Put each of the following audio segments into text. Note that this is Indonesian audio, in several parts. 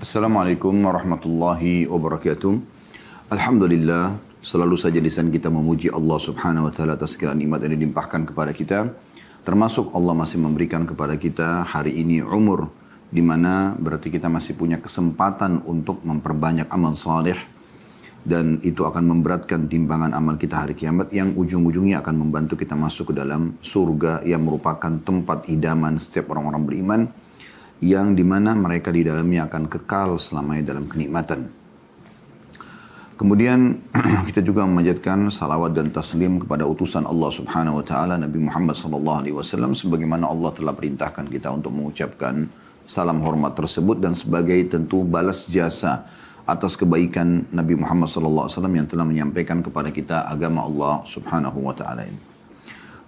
Assalamualaikum warahmatullahi wabarakatuh. Alhamdulillah, selalu saja lisan kita memuji Allah subhanahu wa ta'ala atas segala nikmat yang dilimpahkan kepada kita. Termasuk Allah masih memberikan kepada kita hari ini umur, di mana berarti kita masih punya kesempatan untuk memperbanyak amal saleh, dan itu akan memberatkan timbangan amal kita hari kiamat yang ujung-ujungnya akan membantu kita masuk ke dalam surga yang merupakan tempat idaman setiap orang-orang beriman, yang dimana mereka di dalamnya akan kekal selamanya dalam kenikmatan. Kemudian kita juga memanjatkan salawat dan taslim kepada utusan Allah subhanahu wa ta'ala Nabi Muhammad sallallahu alaihi wasallam, sebagaimana Allah telah perintahkan kita untuk mengucapkan salam hormat tersebut dan sebagai tentu balas jasa atas kebaikan Nabi Muhammad sallallahu alaihi wasallam yang telah menyampaikan kepada kita agama Allah subhanahu wa ta'ala ini.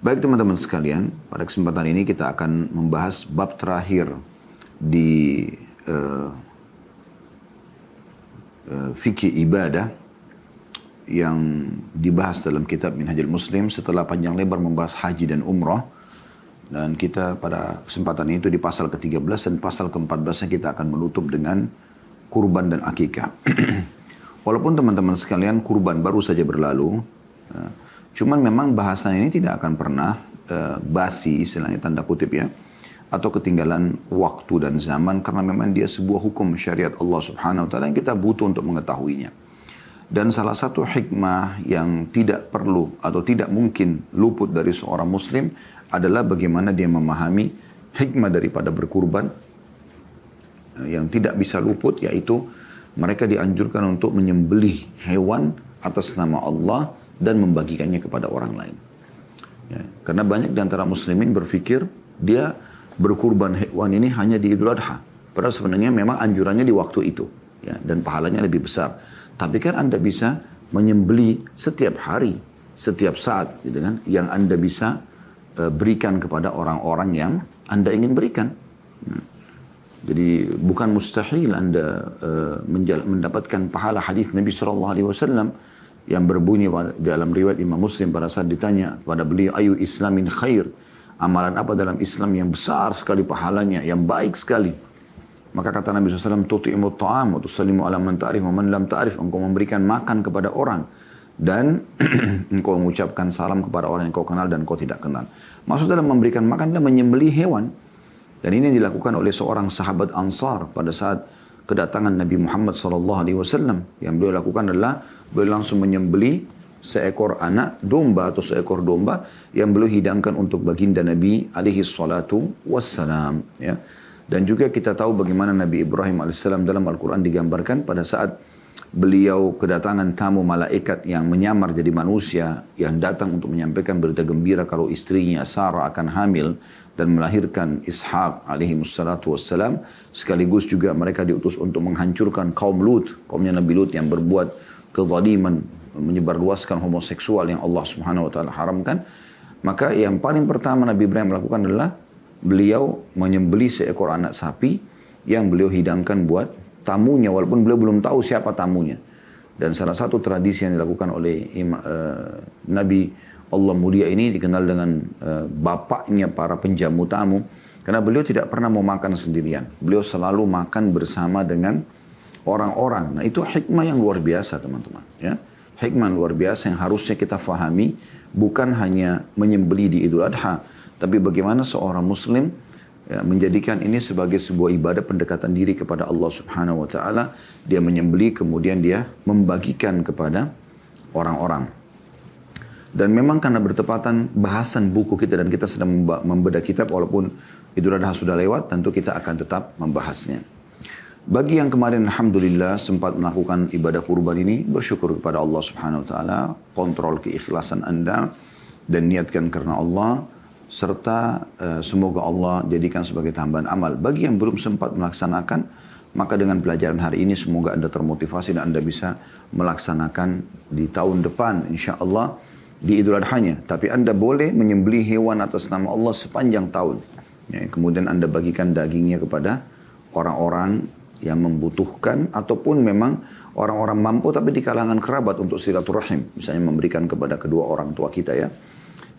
Baik teman-teman sekalian, pada kesempatan ini kita akan membahas bab terakhir di fikih ibadah yang dibahas dalam kitab Minhajul Muslim setelah panjang lebar membahas haji dan umrah. Dan kita pada kesempatan itu di pasal ke-13 dan pasal ke-14 kita akan menutup dengan kurban dan akikah. Walaupun teman-teman sekalian kurban baru saja berlalu, cuman memang bahasan ini tidak akan pernah basi, istilahnya tanda kutip ya, atau ketinggalan waktu dan zaman, karena memang dia sebuah hukum syariat Allah subhanahu wa ta'ala yang kita butuh untuk mengetahuinya. Dan salah satu hikmah yang tidak perlu atau tidak mungkin luput dari seorang muslim adalah bagaimana dia memahami hikmah daripada berkurban. Yang tidak bisa luput yaitu mereka dianjurkan untuk menyembelih hewan atas nama Allah dan membagikannya kepada orang lain. Ya, karena banyak di antara muslimin berpikir dia berkurban hewan ini hanya di Idul Adha. Padahal sebenarnya memang anjurannya di waktu itu, ya, dan pahalanya lebih besar. Tapi kan Anda bisa menyembeli setiap hari, setiap saat, gitu kan, yang Anda bisa berikan kepada orang-orang yang Anda ingin berikan. Jadi bukan mustahil Anda mendapatkan pahala. Hadis Nabi SAW yang berbunyi dalam riwayat Imam Muslim pada saat ditanya kepada beliau, ayu islamin khair, amalan apa dalam Islam yang besar sekali pahalanya, yang baik sekali. Maka kata Nabi SAW, tuti'imut ta'am wa tusallimu ala man ta'rif wa man lam ta'rif. Engkau memberikan makan kepada orang dan engkau mengucapkan salam kepada orang yang kau kenal dan kau tidak kenal. Maksud dalam memberikan makan adalah menyembelih hewan. Dan ini dilakukan oleh seorang sahabat Ansar pada saat kedatangan Nabi Muhammad SAW. Yang beliau lakukan adalah beliau langsung menyembelih seekor anak domba atau seekor domba yang beliau hidangkan untuk baginda Nabi alaihi salatu wassalam, ya. Dan juga kita tahu bagaimana Nabi Ibrahim alaihissalam dalam Al-Quran digambarkan pada saat beliau kedatangan tamu malaikat yang menyamar jadi manusia yang datang untuk menyampaikan berita gembira kalau istrinya Sarah akan hamil dan melahirkan Ishak alaihi salatu wassalam. Sekaligus juga mereka diutus untuk menghancurkan kaum Lut, kaumnya Nabi Lut yang berbuat kezaliman, menyebarluaskan homoseksual yang Allah subhanahu wa ta'ala haramkan. Maka yang paling pertama Nabi Ibrahim lakukan adalah beliau menyembelih seekor anak sapi yang beliau hidangkan buat tamunya, walaupun beliau belum tahu siapa tamunya. Dan salah satu tradisi yang dilakukan oleh Nabi Allah mulia ini dikenal dengan bapaknya para penjamu tamu, karena beliau tidak pernah mau makan sendirian. Beliau selalu makan bersama dengan orang-orang. Nah, itu hikmah yang luar biasa teman-teman, ya. Hikmah luar biasa yang harusnya kita fahami, bukan hanya menyembelih di Idul Adha, tapi bagaimana seorang muslim ya, menjadikan ini sebagai sebuah ibadah pendekatan diri kepada Allah subhanahu wa ta'ala. Dia menyembelih, kemudian dia membagikan kepada orang-orang. Dan memang karena bertepatan bahasan buku kita dan kita sedang membedah kitab, walaupun Idul Adha sudah lewat, tentu kita akan tetap membahasnya. Bagi yang kemarin alhamdulillah sempat melakukan ibadah kurban ini, bersyukur kepada Allah subhanahu wa ta'ala, kontrol keikhlasan Anda dan niatkan karena Allah, serta semoga Allah jadikan sebagai tambahan amal. Bagi yang belum sempat melaksanakan, maka dengan pelajaran hari ini semoga Anda termotivasi dan Anda bisa melaksanakan di tahun depan insya Allah di Idul Adhanya. Tapi Anda boleh menyembelih hewan atas nama Allah sepanjang tahun, ya, kemudian Anda bagikan dagingnya kepada orang-orang yang membutuhkan, ataupun memang orang-orang mampu tapi di kalangan kerabat untuk silaturahim, misalnya memberikan kepada kedua orang tua kita, ya.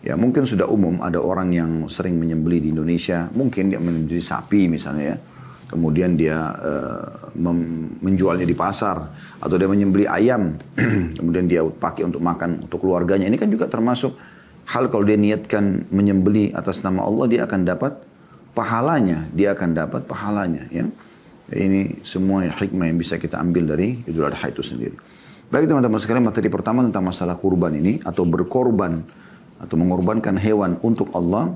Ya mungkin sudah umum ada orang yang sering menyembelih di Indonesia, mungkin dia menyembelih sapi misalnya, ya. kemudian dia menjualnya di pasar, atau dia menyembelih ayam, kemudian dia pakai untuk makan untuk keluarganya. Ini kan juga termasuk hal kalau dia niatkan menyembelih atas nama Allah, dia akan dapat pahalanya, ya. Ini semua hikmah yang bisa kita ambil dari Idul Adha itu sendiri. Baik teman-teman sekalian, materi pertama tentang masalah kurban ini, atau berkorban, atau mengorbankan hewan untuk Allah.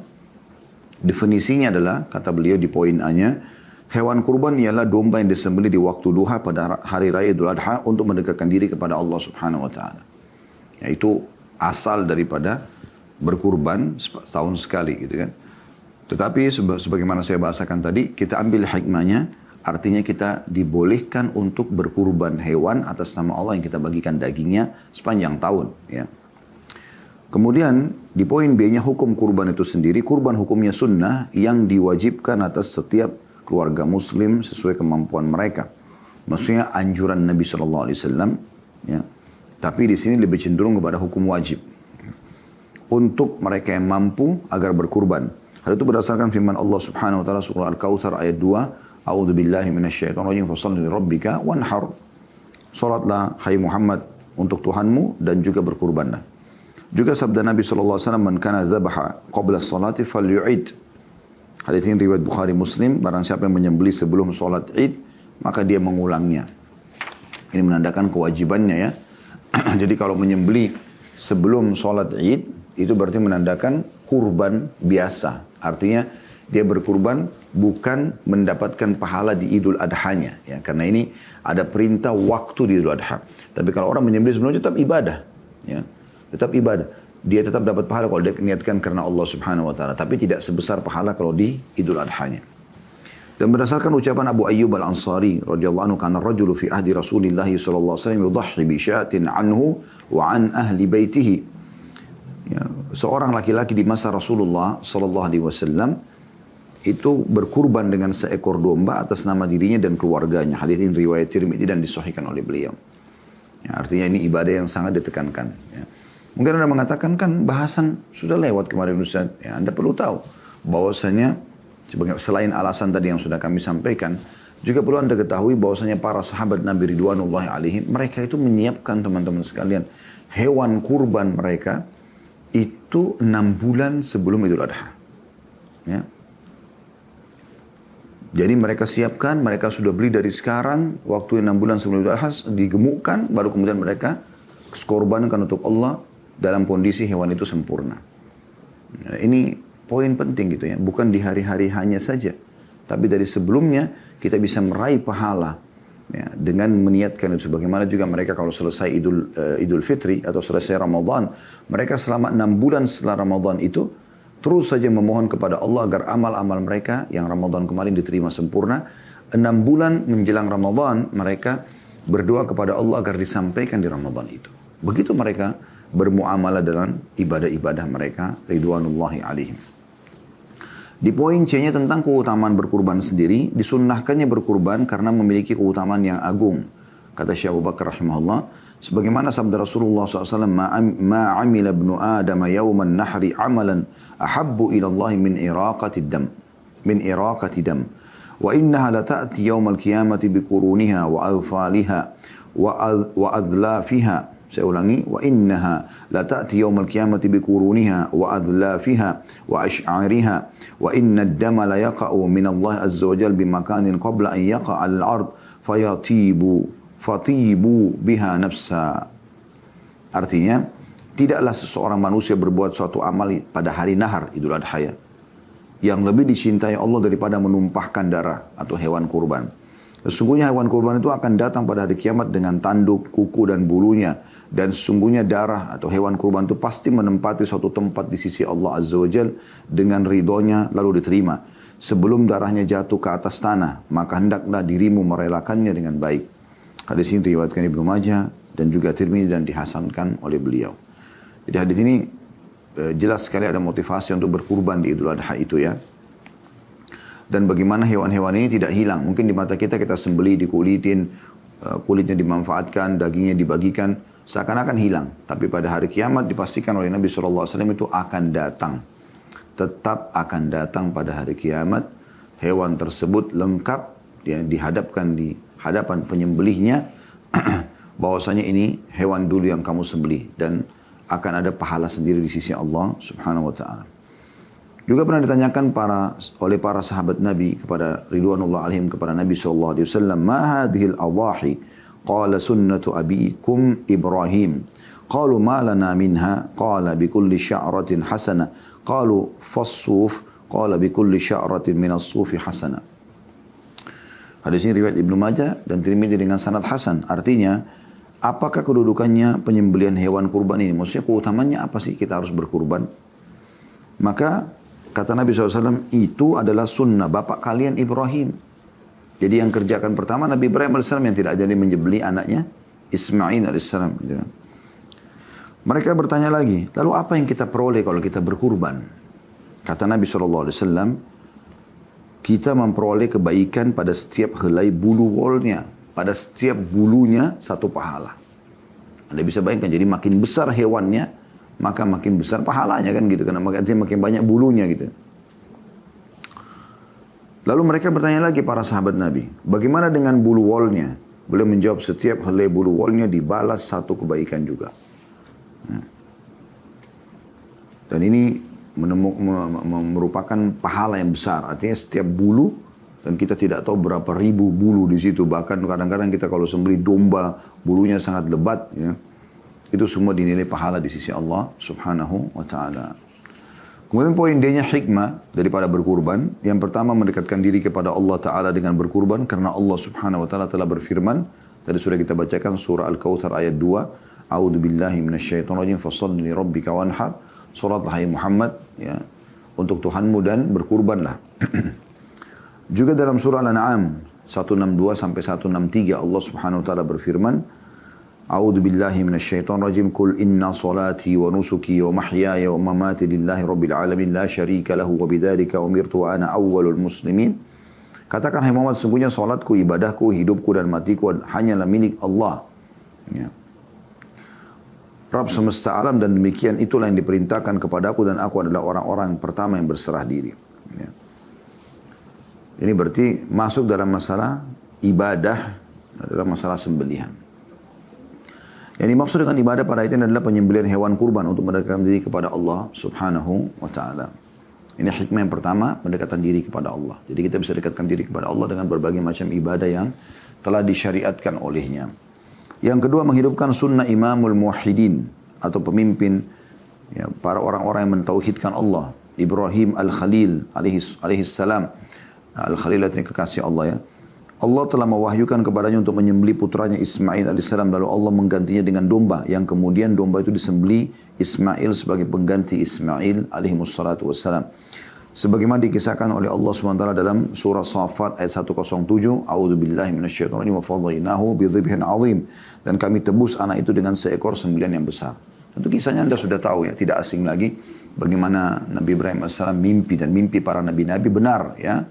Definisinya adalah, kata beliau di poin A-nya, hewan kurban ialah domba yang disembelih di waktu duha pada hari raya Idul Adha untuk mendekatkan diri kepada Allah Subhanahu wa taala. Yaitu asal daripada berkurban setahun sekali gitu kan. Tetapi sebagaimana saya bahasakan tadi, kita ambil hikmahnya, artinya kita dibolehkan untuk berkurban hewan atas nama Allah yang kita bagikan dagingnya sepanjang tahun, ya. Kemudian di poin B-nya hukum kurban itu sendiri, kurban hukumnya sunnah yang diwajibkan atas setiap keluarga muslim sesuai kemampuan mereka. Maksudnya anjuran Nabi SAW, ya. Tapi di sini lebih cenderung kepada hukum wajib untuk mereka yang mampu agar berkurban. Hal itu berdasarkan firman Allah Subhanahu wa taala surah Al-Kautsar ayat 2, A'udzu billahi minasyaitonir rajim, fashalli li rabbika wanhar. Salatlah hai Muhammad untuk Tuhanmu dan juga berkurbanlah. Juga sabda Nabi SAW, man kana dzabaha qabla as-salati falyu'id. Hadis ini riwayat Bukhari Muslim, barang siapa yang menyembelih sebelum salat Id, maka dia mengulangnya. Ini menandakan kewajibannya, ya. Jadi kalau menyembelih sebelum salat Id, itu berarti menandakan kurban biasa. Artinya dia berkurban bukan mendapatkan pahala di Idul Adha-nya, ya. Karena ini ada perintah waktu di Idul Adha. Tapi kalau orang menyembelih sebelumnya tetap ibadah, ya. Tetap ibadah. Dia tetap dapat pahala kalau dia niatkan karena Allah Subhanahu wa taala, tapi tidak sebesar pahala kalau di Idul Adha-nya. Dan berdasarkan ucapan Abu Ayyub Al-Ansari radhiyallahu anhu, kana rajulu fi ahdi Rasulillah sallallahu alaihi wasallam yudhhi bi syatin anhu wa an ahli baitihi. Ya, seorang laki-laki di masa Rasulullah sallallahu alaihi wasallam itu berkurban dengan seekor domba atas nama dirinya dan keluarganya. Hadis ini riwayat Tirmidzi dan disahihkan oleh beliau. Ya, artinya ini ibadah yang sangat ditekankan. Ya. Mungkin Anda mengatakan kan bahasan sudah lewat kemarin Ustaz. Ya, Anda perlu tahu bahwasanya selain alasan tadi yang sudah kami sampaikan, juga perlu Anda ketahui bahwasanya para sahabat Nabi Ridwanullahi alaihim, mereka itu menyiapkan teman-teman sekalian hewan kurban mereka itu 6 bulan sebelum Idul Adha. Ya. Jadi mereka siapkan, mereka sudah beli dari sekarang, waktu 6 bulan sebelum Idul Adha digemukkan, baru kemudian mereka korbankan untuk Allah dalam kondisi hewan itu sempurna. Nah, ini poin penting gitu ya, bukan di hari-hari hanya saja, tapi dari sebelumnya kita bisa meraih pahala, ya, dengan meniatkan itu. Sebagaimana juga mereka kalau selesai Idul Fitri atau selesai Ramadan, mereka selama 6 bulan setelah Ramadan itu terus saja memohon kepada Allah agar amal-amal mereka yang Ramadan kemarin diterima sempurna. 6 bulan menjelang Ramadan mereka berdoa kepada Allah agar disampaikan di Ramadan itu. Begitu mereka bermuamalah dalam ibadah-ibadah mereka ridwanullahi alaihim. Di poin C-nya tentang keutamaan berkurban sendiri, disunnahkannya berkurban karena memiliki keutamaan yang agung. Kata Syekh Abu Bakar rahimahullah, sebagaimana sabda Rasulullah SAW, ma amila ibnu Adam yawman nahri amalan ahabbu ila Allah min iraqati dam. Wa innaha la ta'ti yawmal qiyamati biquruniha wa adfaliha wa adlafiha. Saya ulangi, wa innaha la ta'ti yawmal qiyamati biquruniha wa adlafiha wa ash'ariha wa inna ad-dama la yaqa'u min Allah azza wa jalla bimakanin qabla an yaqa'a al-ard fatibu biha nafsa. Artinya, tidaklah seseorang manusia berbuat suatu amal pada hari nahar Idul Adha yang lebih dicintai Allah daripada menumpahkan darah atau hewan kurban. Sesungguhnya hewan kurban itu akan datang pada hari kiamat dengan tanduk, kuku dan bulunya. Dan sesungguhnya darah atau hewan kurban itu pasti menempati suatu tempat di sisi Allah Azza wa Jal dengan ridhonya lalu diterima. Sebelum darahnya jatuh ke atas tanah, maka hendaklah dirimu merelakannya dengan baik. Hadis ini diriwayatkan Ibnu Majah dan juga Tirmidzi dan dihasankan oleh beliau. Jadi hadis ini jelas sekali ada motivasi untuk berkurban di Idul Adha itu ya. Dan bagaimana hewan-hewan ini tidak hilang. Mungkin di mata kita sembelih, dikulitin, kulitnya dimanfaatkan, dagingnya dibagikan, seakan-akan hilang. Tapi pada hari kiamat dipastikan oleh Nabi SAW itu akan datang. Tetap akan datang pada hari kiamat. Hewan tersebut lengkap dia dihadapkan di hadapan penyembelihnya bahwasanya ini hewan dulu yang kamu sembelih dan akan ada pahala sendiri di sisi Allah Subhanahu wa taala. Juga pernah ditanyakan oleh para sahabat Nabi kepada ridwanullah alaihim kepada Nabi sallallahu alaihi wasallam, "Ma hadhil adhahi?" Qala sunnatu abikum Ibrahim. Qalu ma lana minha? Qala bi kulli sya'ratin hasana. Qalu fas-suf. Qala bi kulli sya'ratin min as-sufi hasana. Hadis ini riwayat Ibnu Majah dan Tirmidzi dengan sanad hasan. Artinya, apakah kedudukannya penyembelihan hewan kurban ini? Maksudnya keutamanya apa sih kita harus berkurban? Maka kata Nabi SAW, itu adalah sunnah bapak kalian Ibrahim. Jadi yang kerjakan pertama Nabi Ibrahim AS yang tidak jadi menyembelih anaknya Ismail AS. Mereka bertanya lagi, lalu apa yang kita peroleh kalau kita berkurban? Kata Nabi SAW, kita memperoleh kebaikan pada setiap helai bulu wolnya. Pada setiap bulunya satu pahala. Anda bisa bayangkan, jadi makin besar hewannya, maka makin besar pahalanya kan gitu. Karena makin banyak bulunya gitu. Lalu mereka bertanya lagi para sahabat Nabi, bagaimana dengan bulu wolnya? Beliau menjawab, setiap helai bulu wolnya dibalas satu kebaikan juga. Dan ini merupakan pahala yang besar. Artinya setiap bulu, dan kita tidak tahu berapa ribu bulu di situ. Bahkan kadang-kadang kita kalau sembelih domba, bulunya sangat lebat. Ya. Itu semua dinilai pahala di sisi Allah Subhanahu wa ta'ala. Kemudian poin D-nya hikmah daripada berkurban. Yang pertama mendekatkan diri kepada Allah Ta'ala dengan berkurban. Karena Allah Subhanahu wa ta'ala telah berfirman. Tadi sudah kita bacakan surah Al-Kautsar ayat 2. A'udzu billahi minasyaitonir rajim. Fashalli li rabbika wanhar. Salatlah hai Muhammad ya, untuk Tuhanmu dan berkurbanlah. Juga dalam surah Al-An'am 162 sampai 163 Allah Subhanahu wa taala berfirman, A'udzu billahi minasyaitonir rajim. Qul inna salati wa nusuki wa mahyaya wa mamati lillahi rabbil alamin la syarika lahu wa bidzalika umirtu wa ana awwalul muslimin. Katakan hai Muhammad, sungguhnya salatku, ibadahku, hidupku dan matiku hanyalah milik Allah. Ya. Rabb semesta alam, dan demikian itulah yang diperintahkan kepadaku dan aku adalah orang-orang pertama yang berserah diri. Ya. Ini berarti masuk dalam masalah ibadah, adalah masalah sembelihan. Yang dimaksud dengan ibadah pada ayat ini adalah penyembelihan hewan kurban untuk mendekatkan diri kepada Allah Subhanahu wa ta'ala. Ini hikmah yang pertama, mendekatkan diri kepada Allah. Jadi kita bisa dekatkan diri kepada Allah dengan berbagai macam ibadah yang telah disyariatkan olehnya. Yang kedua, menghidupkan sunnah imamul muwahhidin atau pemimpin ya, para orang-orang yang mentauhidkan Allah. Ibrahim al-Khalil alaihi salam. Al-Khalil artinya kekasih Allah ya. Allah telah mewahyukan kepadanya untuk menyembelih putranya Ismail alaihissalam, lalu Allah menggantinya dengan domba, yang kemudian domba itu disembelih Ismail sebagai pengganti Ismail alaihissalatu wassalam. Sebagaimana dikisahkan oleh Allah SWT dalam surah Safat ayat 107, A'udzu billahi minasyaitonir rajim wa fadhainahu bi dhibhin 'azim, dan kami tebus anak itu dengan seekor sembelihan yang besar. Tentu kisahnya Anda sudah tahu ya, tidak asing lagi bagaimana Nabi Ibrahim AS mimpi, dan mimpi para nabi-nabi benar ya.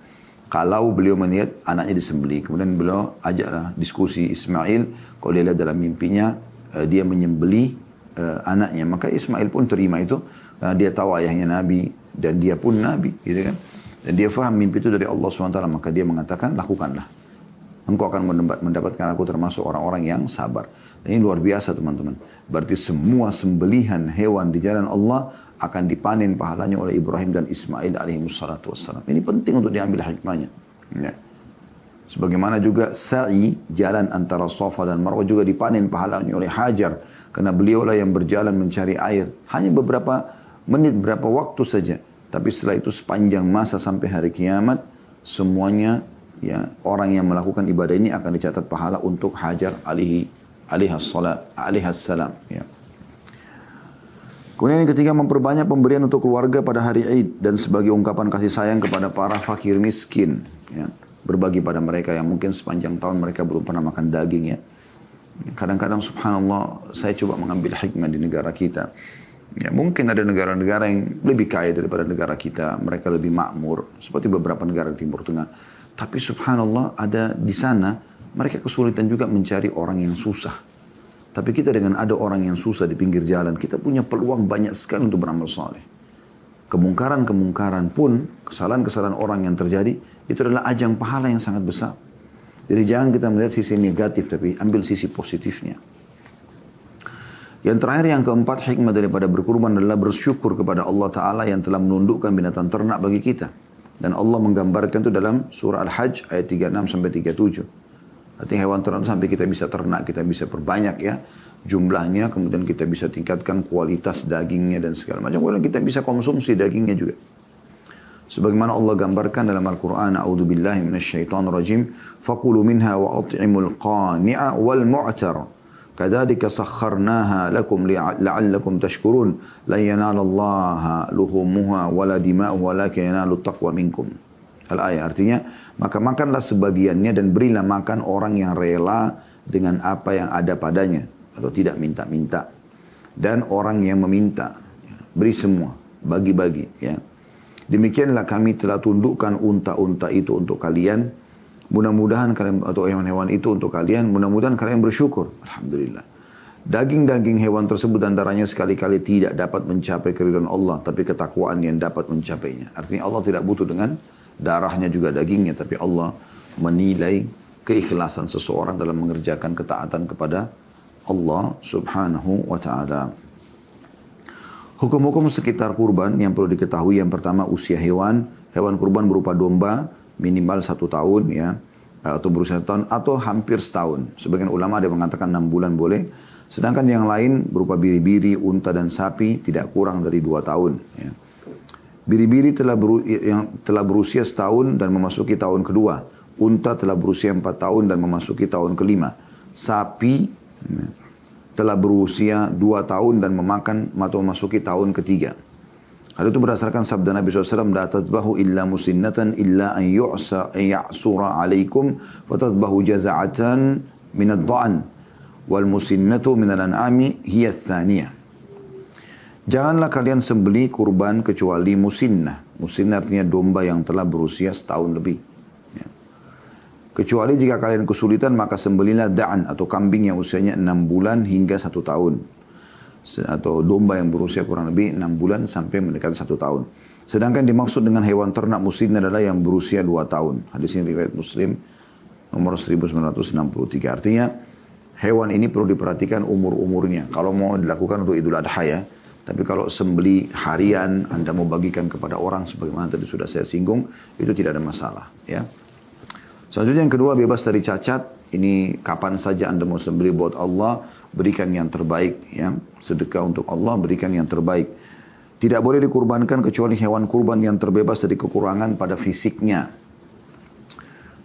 Kalau beliau melihat anaknya disembelih, kemudian beliau ajaklah diskusi Ismail, kalau dia lihat dalam mimpinya dia menyembelih anaknya, maka Ismail pun terima itu karena dia tahu ayahnya nabi dan dia pun nabi, gitu kan? Dan dia faham mimpi itu dari Allah SWT, maka dia mengatakan lakukanlah. Engkau akan mendapatkan aku termasuk orang-orang yang sabar. Dan ini luar biasa teman-teman. Berarti semua sembelihan hewan di jalan Allah akan dipanen pahalanya oleh Ibrahim dan Ismail alaihissalatu wassalam. Ini penting untuk diambil hikmahnya. Ya. Sebagaimana juga sa'i, jalan antara Safa dan Marwah juga dipanen pahalanya oleh Hajar. Karena beliaulah yang berjalan mencari air. Hanya beberapa menit, beberapa waktu saja. Tapi setelah itu sepanjang masa sampai hari kiamat, semuanya ya, orang yang melakukan ibadah ini akan dicatat pahala untuk Hajar alaihassalam. Ya. Kemudian yang ketiga, memperbanyak pemberian untuk keluarga pada hari Id dan sebagai ungkapan kasih sayang kepada para fakir miskin. Ya. Berbagi pada mereka yang mungkin sepanjang tahun mereka belum pernah makan daging ya. Kadang-kadang subhanallah saya coba mengambil hikmah di negara kita. Ya, mungkin ada negara-negara yang lebih kaya daripada negara kita. Mereka lebih makmur seperti beberapa negara di Timur Tengah. Tapi subhanallah ada di sana mereka kesulitan juga mencari orang yang susah. Tapi kita dengan ada orang yang susah di pinggir jalan, kita punya peluang banyak sekali untuk beramal saleh. Kemungkaran-kemungkaran pun, kesalahan-kesalahan orang yang terjadi, itu adalah ajang pahala yang sangat besar. Jadi jangan kita melihat sisi negatif, tapi ambil sisi positifnya. Yang terakhir, yang keempat, hikmah daripada berkurban adalah bersyukur kepada Allah Ta'ala yang telah menundukkan binatang ternak bagi kita. Dan Allah menggambarkan itu dalam surah Al-Hajj ayat 36 sampai 37. Artinya hewan ternak sampai kita bisa ternak, kita bisa perbanyak ya jumlahnya, kemudian kita bisa tingkatkan kualitas dagingnya dan segala macam. Kemudian kita bisa konsumsi dagingnya juga. Sebagaimana Allah gambarkan dalam Al-Quran, A'udzubillahi minasyaitonirrajim, faqulu minha wa at'imul qani'a wal mu'tar. Kadzalika sakharnaha lakum la'allakum tashkurun. La yanalallaha luhumuha wala dima'uha walakin yanalut taqwa minkum. Al-ayat artinya, maka makanlah sebagiannya dan berilah makan orang yang rela dengan apa yang ada padanya atau tidak minta-minta. Dan orang yang meminta, beri semua, bagi-bagi ya. Demikianlah kami telah tundukkan unta-unta itu untuk kalian. Mudah-mudahan kalian, atau hewan-hewan itu untuk kalian, mudah-mudahan kalian bersyukur. Alhamdulillah. Daging-daging hewan tersebut antaranya sekali-kali tidak dapat mencapai keridhaan Allah, tapi ketakwaan yang dapat mencapainya. Artinya Allah tidak butuh dengan darahnya juga dagingnya, tapi Allah menilai keikhlasan seseorang dalam mengerjakan ketaatan kepada Allah Subhanahu wa ta'ala. Hukum-hukum sekitar kurban yang perlu diketahui, yang pertama usia hewan. Hewan kurban berupa domba minimal 1 tahun ya, atau berusia 1 tahun atau hampir setahun. Sebagian ulama ada yang mengatakan 6 bulan boleh. Sedangkan yang lain berupa biri-biri, unta dan sapi tidak kurang dari 2 tahun. Ya. Biri-biri yang telah berusia setahun dan memasuki tahun kedua. Unta telah berusia 4 tahun dan memasuki tahun kelima. Sapi telah berusia 2 tahun dan memakan atau memasuki tahun ketiga. Hal itu berdasarkan sabda Nabi SAW, la tadbahu illa musinnatan illa an ya'sura alaikum fatadbahu jaza'atan minad dha'an wal musinnatu minal an'ami hiya thaniyah. Janganlah kalian sembeli kurban kecuali musinnah. Musinnah artinya domba yang telah berusia setahun lebih. Ya. Kecuali jika kalian kesulitan, maka sembelilah da'an atau kambing yang usianya 6 bulan hingga 1 tahun. Atau domba yang berusia kurang lebih 6 bulan sampai mendekati 1 tahun. Sedangkan dimaksud dengan hewan ternak musinnah adalah yang berusia 2 tahun. Hadis ini riwayat Muslim nomor 1963. Artinya hewan ini perlu diperhatikan umur-umurnya. Kalau mau dilakukan untuk Idul Adha ya. Tapi kalau sembeli harian, Anda mau bagikan kepada orang sebagaimana tadi sudah saya singgung, itu tidak ada masalah ya. Selanjutnya yang kedua, bebas dari cacat. Ini kapan saja Anda mau sembeli buat Allah, berikan yang terbaik ya. Sedekah untuk Allah, berikan yang terbaik. Tidak boleh dikurbankan kecuali hewan kurban yang terbebas dari kekurangan pada fisiknya.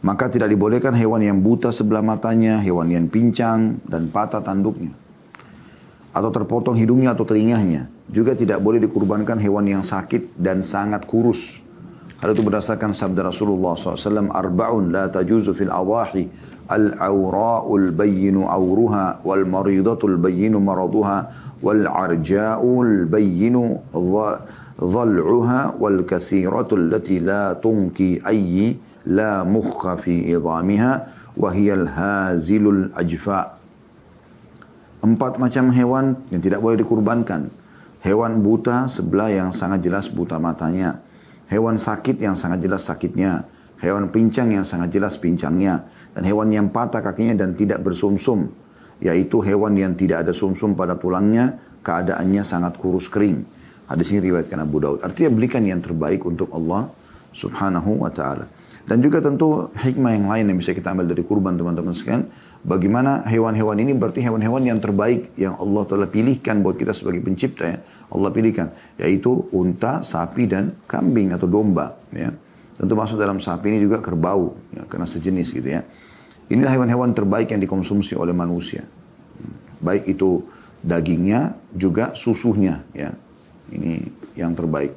Maka tidak dibolehkan hewan yang buta sebelah matanya, hewan yang pincang dan patah tanduknya, atau terpotong hidungnya atau telinganya. Juga tidak boleh dikurbankan hewan yang sakit dan sangat kurus. Hal itu berdasarkan sabda Rasulullah SAW, arba'un la tajuzu fil awahi al-awra'ul bayyinu awruha wal maridatul bayyinu maraduha wal arja'ul bayyinu dhal'uha wal kasiratul lati la tunki ayyi la mukha fi idhamiha wa hiyal hazilul ajfa'. 4 macam hewan yang tidak boleh dikurbankan. Hewan buta sebelah yang sangat jelas buta matanya. Hewan sakit yang sangat jelas sakitnya. Hewan pincang yang sangat jelas pincangnya. Dan hewan yang patah kakinya dan tidak bersumsum. Yaitu hewan yang tidak ada sumsum pada tulangnya. Keadaannya sangat kurus kering. Hadis ini riwayatkan Abu Daud. Artinya belikan yang terbaik untuk Allah Subhanahu wa ta'ala. Dan juga tentu hikmah yang lain yang bisa kita ambil dari kurban teman-teman sekalian. Bagaimana hewan-hewan ini berarti hewan-hewan yang terbaik yang Allah telah pilihkan buat kita sebagai pencipta ya. Allah pilihkan. Yaitu unta, sapi dan kambing atau domba ya. Tentu masuk dalam sapi ini juga kerbau ya, karena sejenis gitu ya. Inilah hewan-hewan terbaik yang dikonsumsi oleh manusia. Baik itu dagingnya juga susunya ya. Ini yang terbaik.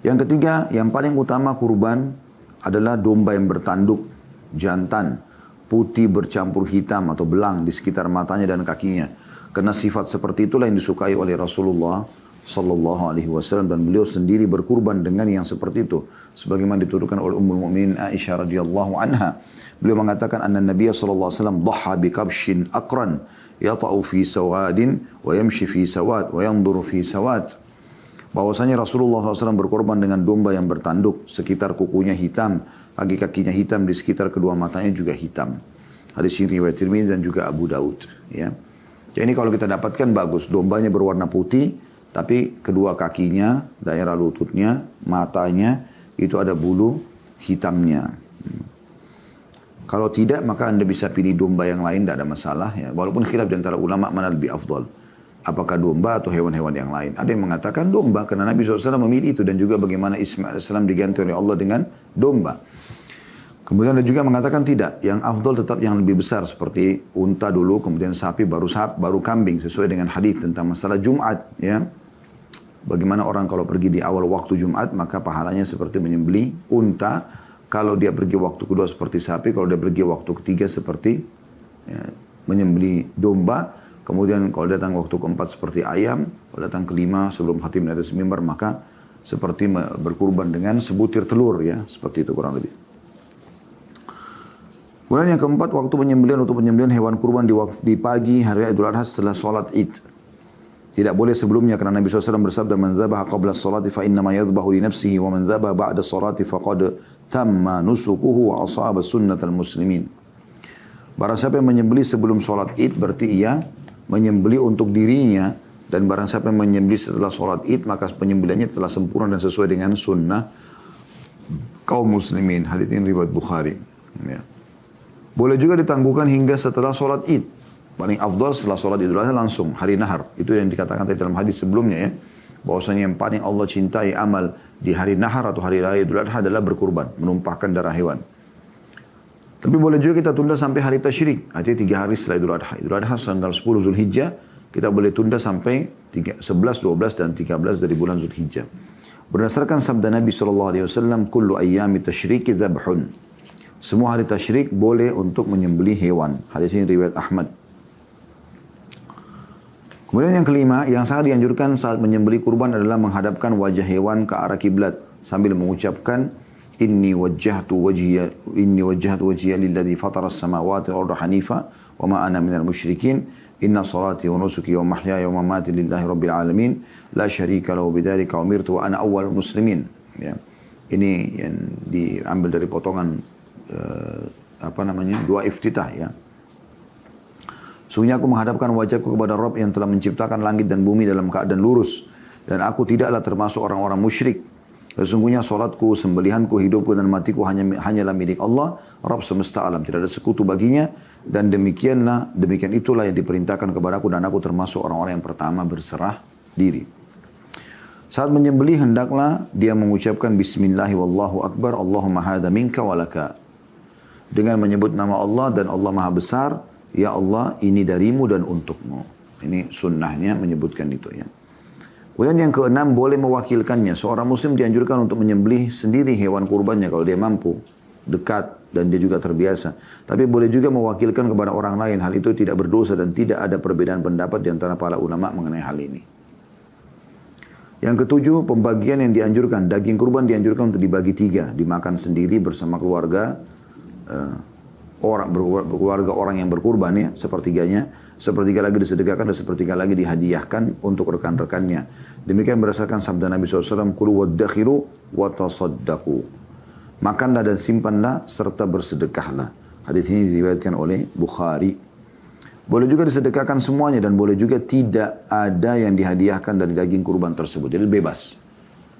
Yang ketiga, yang paling utama kurban adalah domba yang bertanduk jantan, putih bercampur hitam atau belang di sekitar matanya dan kakinya. Karena sifat seperti itulah yang disukai oleh Rasulullah sallallahu alaihi wasallam, dan beliau sendiri berkurban dengan yang seperti itu. Sebagaimana dituturkan oleh Ummul Mukminin Aisyah radhiyallahu anha. Beliau mengatakan anna Nabi sallallahu alaihi wasallam dhaha bi kabshin aqran yata'u fi sawadin wa yamshi fi sawad wa yanzuru fi sawad. Bahwasanya Rasulullah SAW berkorban dengan domba yang bertanduk, sekitar kukunya hitam, kaki-kakinya hitam, di sekitar kedua matanya juga hitam. Hadis ini riwayat Tirmidzi dan juga Abu Daud. Ya. Jadi kalau kita dapatkan bagus, dombanya berwarna putih, tapi kedua kakinya, daerah lututnya, matanya, itu ada bulu hitamnya. Kalau tidak, maka Anda bisa pilih domba yang lain, tidak ada masalah. Ya. Walaupun khilaf di antara ulama mana lebih afdal. Apakah domba atau hewan-hewan yang lain. Ada yang mengatakan domba, karena Nabi SAW memilih itu. Dan juga bagaimana Ismail AS diganti oleh Allah dengan domba. Kemudian ada juga mengatakan tidak. Yang afdal tetap yang lebih besar. Seperti unta dulu, kemudian sapi, baru kambing. Sesuai dengan hadis tentang masalah Jumat. Ya. Bagaimana orang kalau pergi di awal waktu Jumat, maka pahalanya seperti menyembelih unta. Kalau dia pergi waktu kedua seperti sapi, kalau dia pergi waktu ketiga seperti ya, menyembelih domba. Kemudian kalau datang waktu keempat seperti ayam, kalau datang kelima sebelum khatib dari semimbar, maka seperti berkurban dengan sebutir telur ya, seperti itu kurang lebih. Kemudian yang keempat, waktu penyembelihan untuk penyembelihan hewan kurban di pagi hari Idul Adha setelah sholat Id. Tidak boleh sebelumnya karena Nabi SAW bersabda, "Man dzabaha qabla as-salati fa innama yadhbahu li nafsihi wa man dzabaha ba'da as-salati faqad tamma nusukuhu wa ashaba sunnatal muslimin." Barang siapa yang menyembelih sebelum sholat Id berarti ia menyembelih untuk dirinya, dan barang siapa yang menyembelih setelah sholat Id maka penyembelihannya telah sempurna dan sesuai dengan sunnah kaum muslimin. Hadits ini riwayat Bukhari. Ya. Boleh juga ditangguhkan hingga setelah sholat Id. Paling afdal setelah sholat Idul Adha langsung hari nahar. Itu yang dikatakan tadi dalam hadis sebelumnya ya. Bahwasanya yang paling Allah cintai amal di hari nahar atau hari raya Idul Adha adalah berkurban, menumpahkan darah hewan. Tapi boleh juga kita tunda sampai hari tasyrik. Artinya 3 hari setelah Idul Adha. Idul Adha tanggal 10 Zulhijjah, kita boleh tunda sampai 11, 12 dan 13 dari bulan Zulhijjah. Berdasarkan sabda Nabi SAW, "Kullu ayyami tasyriki dzabhun." Semua hari tasyrik boleh untuk menyembelih hewan. Hadis ini riwayat Ahmad. Kemudian yang kelima, yang sangat dianjurkan saat menyembelih kurban adalah menghadapkan wajah hewan ke arah kiblat sambil mengucapkan inni wajjahtu wajhiya lilladzi fatara as-samawati wal arda hanifa wa ma ana minal musyrikin inna salati wa nusuki wa mahyaya wa mamati lillahi rabbil alamin la syarika lahu bidzalika umirtu wa ana awwalul muslimin. Ya. Ini yang diambil dari potongan doa iftitah ya. Sungguhnya aku menghadapkan wajahku kepada Rabb yang telah menciptakan langit dan bumi dalam keadaan lurus. Dan aku tidaklah termasuk orang-orang musyrik. Sesungguhnya salatku, sembelihanku, hidupku dan matiku hanyalah milik Allah, Rabb semesta alam. Tidak ada sekutu baginya. Dan demikian itulah yang diperintahkan kepadaku dan aku termasuk orang-orang yang pertama berserah diri. Saat menyembelih hendaklah dia mengucapkan Bismillahi wallahu akbar, Allahumma hadha minka walaka. Dengan menyebut nama Allah dan Allah Maha Besar, ya Allah, ini darimu dan untukmu. Ini sunnahnya menyebutkan itu ya. Kemudian yang keenam, boleh mewakilkannya. Seorang muslim dianjurkan untuk menyembelih sendiri hewan kurbannya kalau dia mampu, dekat, dan dia juga terbiasa. Tapi boleh juga mewakilkan kepada orang lain. Hal itu tidak berdosa dan tidak ada perbedaan pendapat di antara para ulama mengenai hal ini. Yang ketujuh, pembagian yang dianjurkan. Daging kurban dianjurkan untuk dibagi 3. Dimakan sendiri bersama keluarga, keluarga orang yang berkurban ya, sepertiga lagi disedekahkan dan sepertiga lagi dihadiahkan untuk rekan-rekannya. Demikian berdasarkan sabda Nabi SAW, "Kulu waddakhiru wa tasaddaqu." Makanlah dan simpanlah serta bersedekahlah. Hadis ini diriwayatkan oleh Bukhari. Boleh juga disedekahkan semuanya dan boleh juga tidak ada yang dihadiahkan dari daging kurban tersebut. Jadi bebas.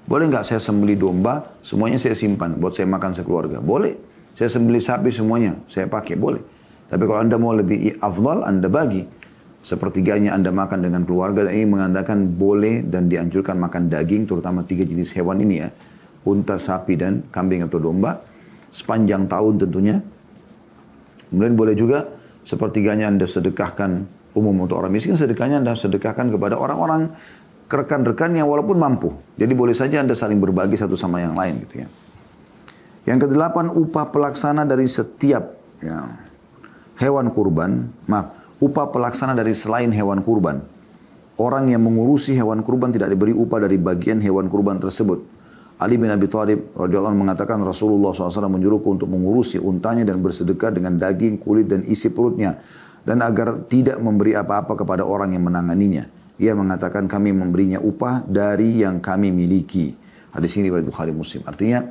Boleh nggak saya sembelih domba, semuanya saya simpan buat saya makan sekeluarga? Boleh. Saya sembelih sapi semuanya, saya pakai, boleh. Tapi kalau Anda mau lebih afdal, Anda bagi. Sepertiganya Anda makan dengan keluarga, dan ini mengatakan boleh dan dianjurkan makan daging, terutama 3 jenis hewan ini ya. Unta, sapi, dan kambing atau domba. Sepanjang tahun tentunya. Kemudian boleh juga sepertiganya Anda sedekahkan umum untuk orang miskin, sedekahnya Anda sedekahkan kepada orang-orang rekan-rekan yang walaupun mampu. Jadi boleh saja Anda saling berbagi satu sama yang lain gitu ya. Yang kedelapan, upah pelaksana dari setiap hewan kurban, upah pelaksana dari selain hewan kurban. Orang yang mengurusi hewan kurban tidak diberi upah dari bagian hewan kurban tersebut. Ali bin Abi Thalib radhiyallahu anhu mengatakan Rasulullah SAW menyuruhku untuk mengurusi untanya dan bersedekah dengan daging, kulit dan isi perutnya. Dan agar tidak memberi apa-apa kepada orang yang menanganinya. Ia mengatakan kami memberinya upah dari yang kami miliki. Hadis ini riwayat Bukhari Muslim. Artinya,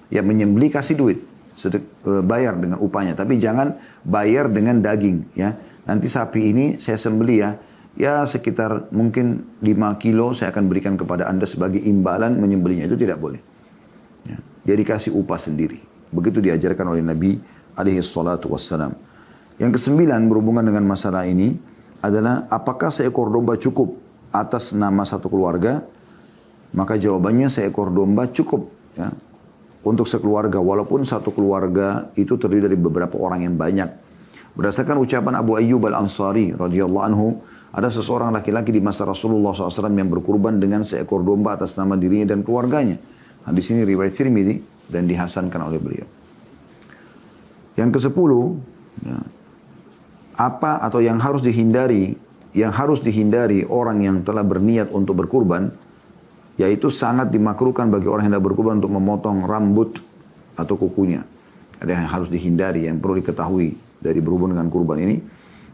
ya menyembelih kasih duit. bayar dengan upahnya. Tapi jangan bayar dengan daging ya. Nanti sapi ini saya sembelih ya sekitar mungkin 5 kilo saya akan berikan kepada Anda sebagai imbalan menyembelihnya. Itu tidak boleh. Ya. Dia dikasih upah sendiri. Begitu diajarkan oleh Nabi alaihi salatu wassalam. Yang kesembilan berhubungan dengan masalah ini adalah apakah seekor domba cukup atas nama satu keluarga? Maka jawabannya seekor domba cukup ya, untuk sekeluarga. Walaupun satu keluarga itu terdiri dari beberapa orang yang banyak. Berdasarkan ucapan Abu Ayyub al-Ansari radhiyallahu anhu, ada seseorang laki-laki di masa Rasulullah SAW yang berkurban dengan seekor domba atas nama dirinya dan keluarganya. Hadis ini riwayat Tirmidzi dan dihasankan oleh beliau. Yang ke-10, ya, apa atau yang harus dihindari orang yang telah berniat untuk berkurban, yaitu sangat dimakruhkan bagi orang yang hendak berkurban untuk memotong rambut atau kukunya. Ada yang harus dihindari, yang perlu diketahui dari berhubungan dengan kurban ini,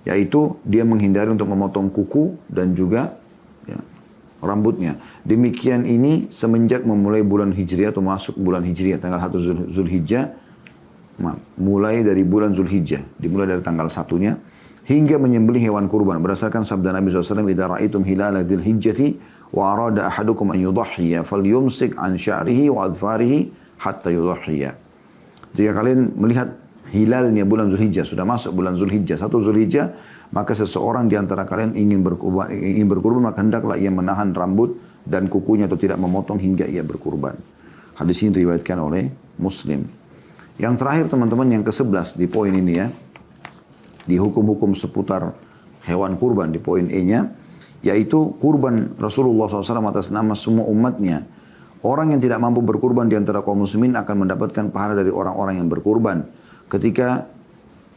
yaitu dia menghindari untuk memotong kuku dan juga ya, rambutnya. Demikian ini semenjak memulai bulan Hijriah atau masuk bulan Hijriah, tanggal 1 Zulhijjah, mulai dari bulan Zulhijjah, dimulai dari tanggal 1-nya, hingga menyembelih hewan kurban. Berdasarkan sabda Nabi SAW, "Idza ra'aitum hilala dzil hijjati wa arada ahadukum an yudhhiya falyumsik an sya'rihi wa adfarihi hatta yudhhiya." Jika kalian melihat hilalnya bulan Zulhijjah, sudah masuk bulan Zulhijjah, 1 Zulhijjah, maka seseorang di antara kalian ingin berkurban, maka hendaklah ia menahan rambut dan kukunya atau tidak memotong hingga ia berkurban. Hadis ini diriwayatkan oleh Muslim. Yang terakhir teman-teman, yang ke-11 di poin ini ya, di hukum-hukum seputar hewan kurban di poin E-nya, yaitu kurban Rasulullah SAW atas nama semua umatnya. Orang yang tidak mampu berkurban di antara kaum muslimin akan mendapatkan pahala dari orang-orang yang berkurban.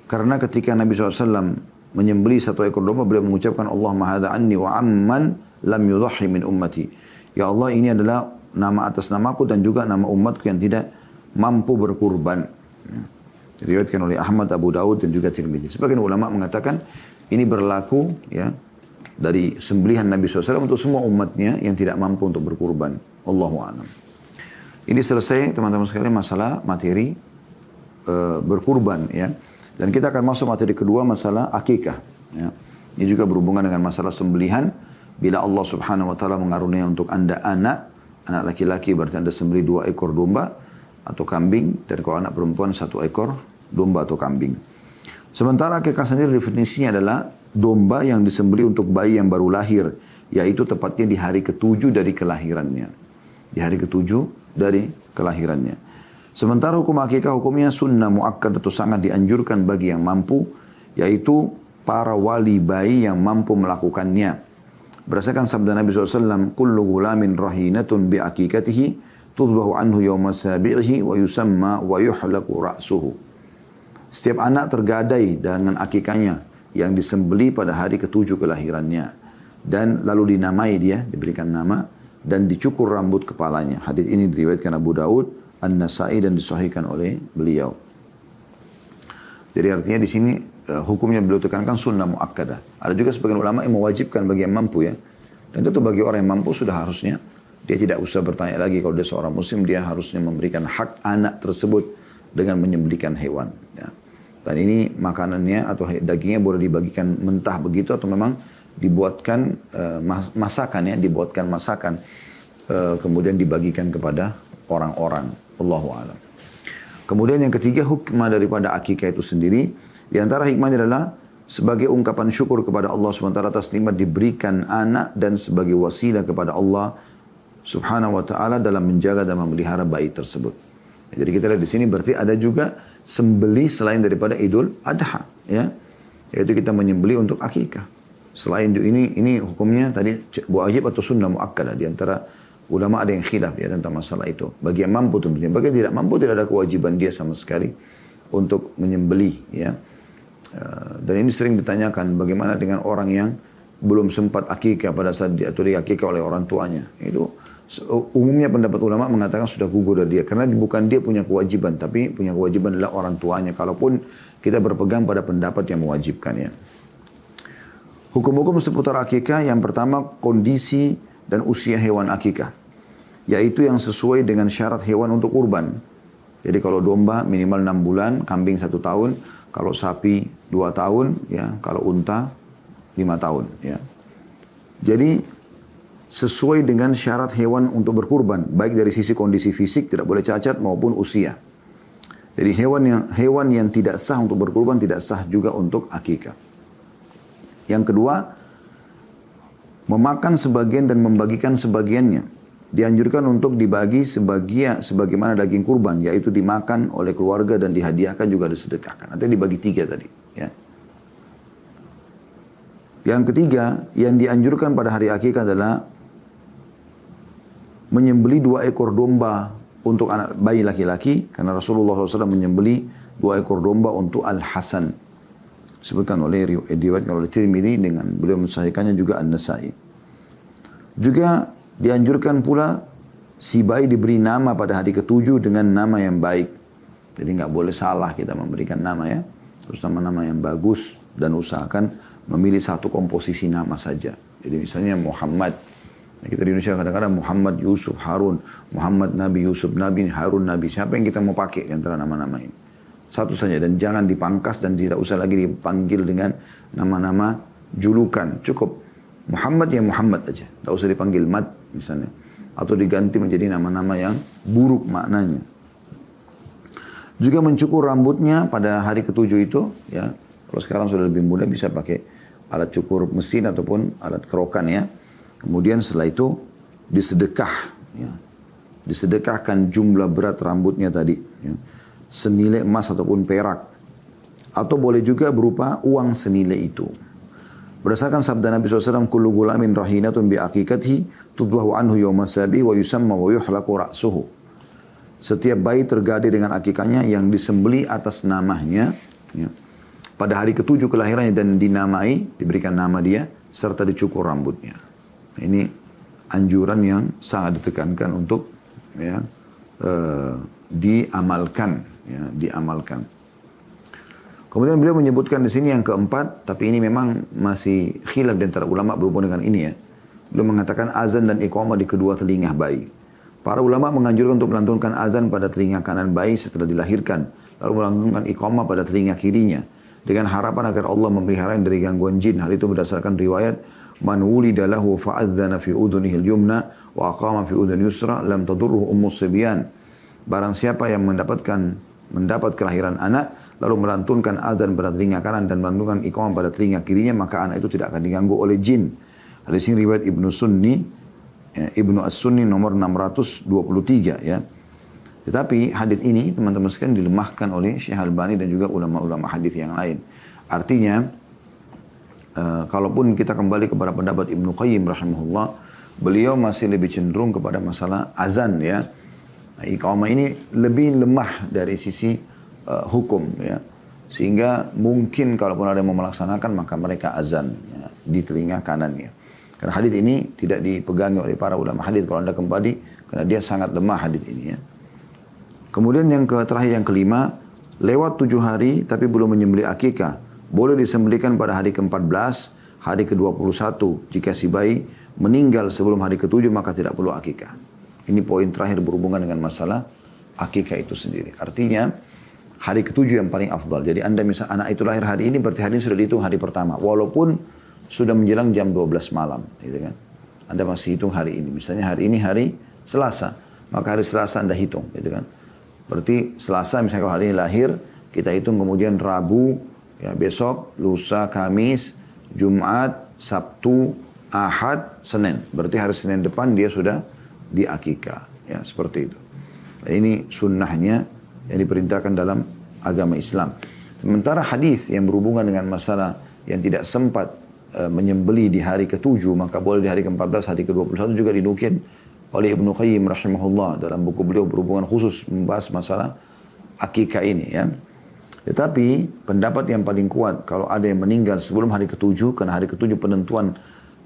Karena ketika Nabi SAW menyembelih satu ekor domba, beliau mengucapkan, Allahumma hadha anni wa amman lam yudhahi min ummati. Ya Allah, ini adalah nama atas namaku dan juga nama umatku yang tidak mampu berkurban. Diriwayatkan oleh Ahmad, Abu Daud dan juga Tirmidzi. Sebagian ulama mengatakan ini berlaku ya dari sembelihan Nabi SAW untuk semua umatnya yang tidak mampu untuk berkurban. Allahu a'lam. Ini selesai teman-teman sekalian masalah materi berkurban ya. Dan kita akan masuk materi kedua, masalah akikah. Ya. Ini juga berhubungan dengan masalah sembelihan. Bila Allah Subhanahu Wa Taala mengaruniai untuk anda anak laki-laki, berarti anda sembelih 2 ekor domba atau kambing, dan kalau anak perempuan 1 ekor domba atau kambing. Sementara akikah sendiri definisinya adalah domba yang disembelih untuk bayi yang baru lahir, yaitu tepatnya di hari ke-7 dari kelahirannya. Di hari ke-7 dari kelahirannya. Sementara hukum akikah hukumnya sunnah muakkad atau sangat dianjurkan bagi yang mampu, yaitu para wali bayi yang mampu melakukannya. Berdasarkan sabda Nabi SAW, kullu gulamin rahinatun bi akikatihi tudbahu anhu yawma sabi'ihi wa yusamma wa yuhlaku ra'suhu. Setiap anak tergadai dengan akikahnya yang disembelih pada hari ke-7 kelahirannya. Dan lalu dinamai dia, diberikan nama, dan dicukur rambut kepalanya. Hadis ini diriwayatkan Abu Daud, An-Nasai dan disahihkan oleh beliau. Jadi artinya di sini hukumnya beliau tekankan sunnah muakkadah. Ada juga sebagian ulama yang mewajibkan bagi yang mampu ya. Dan itu bagi orang yang mampu sudah harusnya dia tidak usah bertanya lagi, kalau dia seorang muslim dia harusnya memberikan hak anak tersebut dengan menyembelihkan hewan. Ya. Dan ini makanannya atau dagingnya boleh dibagikan mentah begitu atau memang dibuatkan masakan ya, dibuatkan masakan kemudian dibagikan kepada orang-orang. Allahu a'lam. Kemudian yang ketiga, hikmah daripada akikah itu sendiri. Di antara hikmahnya adalah sebagai ungkapan syukur kepada Allah SWT atas nikmat diberikan anak dan sebagai wasilah kepada Allah Subhanahu wa ta'ala dalam menjaga dan memelihara bayi tersebut. Jadi kita lihat di sini berarti ada juga sembelih selain daripada Idul Adha, ya. Yaitu kita menyembelih untuk akikah. Selain ini hukumnya tadi wajib atau sunnah muakkadah. Di antara ulama ada yang khilaf ya tentang masalah itu. Bagi yang mampu tentunya, bagi yang tidak mampu tidak ada kewajiban dia sama sekali untuk menyembelih, ya. Dan ini sering ditanyakan bagaimana dengan orang yang belum sempat akikah pada saat dia atau diakikah oleh orang tuanya. Itu umumnya pendapat ulama mengatakan sudah gugur dari dia. Karena bukan dia punya kewajiban, tapi punya kewajiban adalah orang tuanya. Kalaupun kita berpegang pada pendapat yang mewajibkan ya. Hukum-hukum seputar akikah yang pertama kondisi dan usia hewan akikah. Yaitu yang sesuai dengan syarat hewan untuk kurban. Jadi kalau domba minimal 6 bulan, kambing 1 tahun, kalau sapi 2 tahun, ya, kalau unta 5 tahun. Ya. Jadi sesuai dengan syarat hewan untuk berkurban, baik dari sisi kondisi fisik, tidak boleh cacat maupun usia. Jadi hewan yang tidak sah untuk berkurban tidak sah juga untuk akikah. Yang kedua, memakan sebagian dan membagikan sebagiannya. Dianjurkan untuk dibagi sebagaimana daging kurban, yaitu dimakan oleh keluarga dan dihadiahkan juga disedekahkan. Nanti dibagi 3 tadi. Ya. Yang ketiga, yang dianjurkan pada hari akikah adalah menyembeli 2 ekor domba untuk anak bayi laki-laki, karena Rasulullah SAW menyembeli 2 ekor domba untuk Al-Hasan. Disebutkan oleh diriwayatkan oleh Tirmidzi dengan beliau mensahihkannya juga An-Nasa'i. Juga dianjurkan pula si bayi diberi nama pada hari ke-7 dengan nama yang baik. Jadi nggak boleh salah kita memberikan nama ya. Terus nama-nama yang bagus dan usahakan memilih satu komposisi nama saja. Jadi misalnya Muhammad. Nah, kita di Indonesia kadang-kadang Muhammad Yusuf Harun, Muhammad Nabi Yusuf Nabi, Harun Nabi. Siapa yang kita mau pakai di antara nama-nama ini? Satu saja dan jangan dipangkas dan tidak usah lagi dipanggil dengan nama-nama julukan. Cukup Muhammad ya Muhammad aja. Tidak usah dipanggil Mad misalnya. Atau diganti menjadi nama-nama yang buruk maknanya. Juga mencukur rambutnya pada hari ke-7 itu. Ya. Kalau sekarang sudah lebih mudah bisa pakai alat cukur mesin ataupun alat kerokan ya. Kemudian setelah itu disedekah. Ya. Disedekahkan jumlah berat rambutnya tadi. Ya. Senilai emas ataupun perak. Atau boleh juga berupa uang senilai itu. Berdasarkan sabda Nabi SAW, kullu gulamin rahinatun bi akikatihi tudlahu anhu yawma sabih wa yusamma wa yuhlaku ra'suhu. Setiap bayi tergade dengan akikahnya yang disembeli atas namanya ya, pada hari ke-7 kelahirannya dan dinamai, diberikan nama dia, serta dicukur rambutnya. Ini anjuran yang sangat ditekankan untuk ya, diamalkan. Ya, diamalkan. Kemudian beliau menyebutkan di sini yang keempat, tapi ini memang masih khilaf di antara ulama berhubungan dengan ini ya. Beliau mengatakan azan dan iqamah di kedua telinga bayi. Para ulama menganjurkan untuk melantunkan azan pada telinga kanan bayi setelah dilahirkan, lalu melantunkan iqamah pada telinga kirinya, dengan harapan agar Allah memeliharanya dari gangguan jin. Hal itu berdasarkan riwayat, man wulida lahu fa'adzana fi udhunihi al-yumna wa aqama fi udhuni yusra lam tadurruhu ummus sibyan. Barang siapa yang mendapat kelahiran anak, lalu melantunkan azan pada telinga kanan dan melantunkan iqamah pada telinga kirinya, maka anak itu tidak akan diganggu oleh jin. Hadis ini riwayat Ibnu Sunni, Ibnu As-Sunni nomor 623 ya. Tetapi hadis ini teman-teman sekalian dilemahkan oleh Syekh Albani dan juga ulama-ulama hadis yang lain. Artinya kalaupun kita kembali kepada pendapat Ibnu Qayyim rahimahullah, beliau masih lebih cenderung kepada masalah azan ya. Iqamah ini lebih lemah dari sisi hukum ya, sehingga mungkin kalaupun ada yang mau melaksanakan maka mereka azan ya, di telinga kanannya. Karena hadis ini tidak dipegangi oleh para ulama hadis kalau anda kembali, karena dia sangat lemah hadis ini ya. Kemudian yang terakhir yang kelima, lewat 7 hari tapi belum menyembelih akikah, boleh disembelihkan pada hari ke-14, hari ke-21. Jika si bayi meninggal sebelum hari ke-7 maka tidak perlu akikah. Ini poin terakhir berhubungan dengan masalah akikah itu sendiri. Artinya hari ke-7 yang paling afdal. Jadi anda misal anak itu lahir hari ini, berarti hari ini sudah dihitung hari pertama. Walaupun sudah menjelang jam 12 malam. Gitu kan. Anda masih hitung hari ini. Misalnya hari ini hari Selasa. Maka hari Selasa anda hitung. Gitu kan. Berarti Selasa misalnya kalau hari ini lahir, kita hitung kemudian Rabu, ya, besok, lusa, Kamis, Jumat, Sabtu, Ahad, Senin. Berarti hari Senin depan dia sudah di akikah. Ya, seperti itu. Ini sunnahnya yang diperintahkan dalam agama Islam. Sementara hadis yang berhubungan dengan masalah yang tidak sempat menyembeli di hari ke-7, maka boleh di hari ke-14, hari ke-21 juga dinukil oleh Ibnu Qayyim rahimahullah dalam buku beliau berhubungan khusus membahas masalah akikah ini ya. Tetapi pendapat yang paling kuat, kalau ada yang meninggal sebelum hari ke-7, karena hari ke-7 penentuan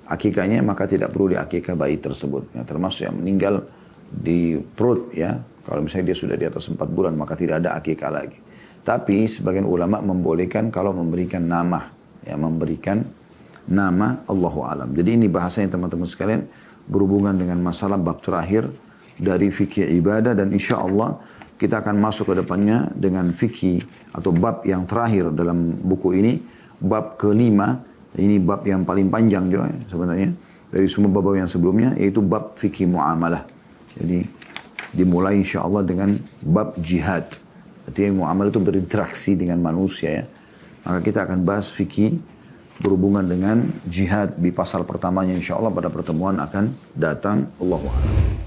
akikahnya, maka tidak perlu diakikah bayi tersebut. Ya, termasuk yang meninggal di perut ya. Kalau misalnya dia sudah di atas 4 bulan, maka tidak ada akikah lagi. Tapi sebagian ulama membolehkan kalau memberikan nama. Ya, memberikan nama, Allahu alam. Jadi ini bahasanya teman-teman sekalian berhubungan dengan masalah bab terakhir dari fikih ibadah. Dan insya Allah kita akan masuk ke depannya dengan fikih atau bab yang terakhir dalam buku ini, bab kelima. Ini bab yang paling panjang juga sebenarnya dari semua bab yang sebelumnya, yaitu bab fikih muamalah. Jadi dimulai insya Allah dengan bab jihad. Artinya muamalah itu berinteraksi dengan manusia ya. Maka kita akan bahas fikih berhubungan dengan jihad di pasal pertamanya insya Allah pada pertemuan akan datang. Allahu a'lam.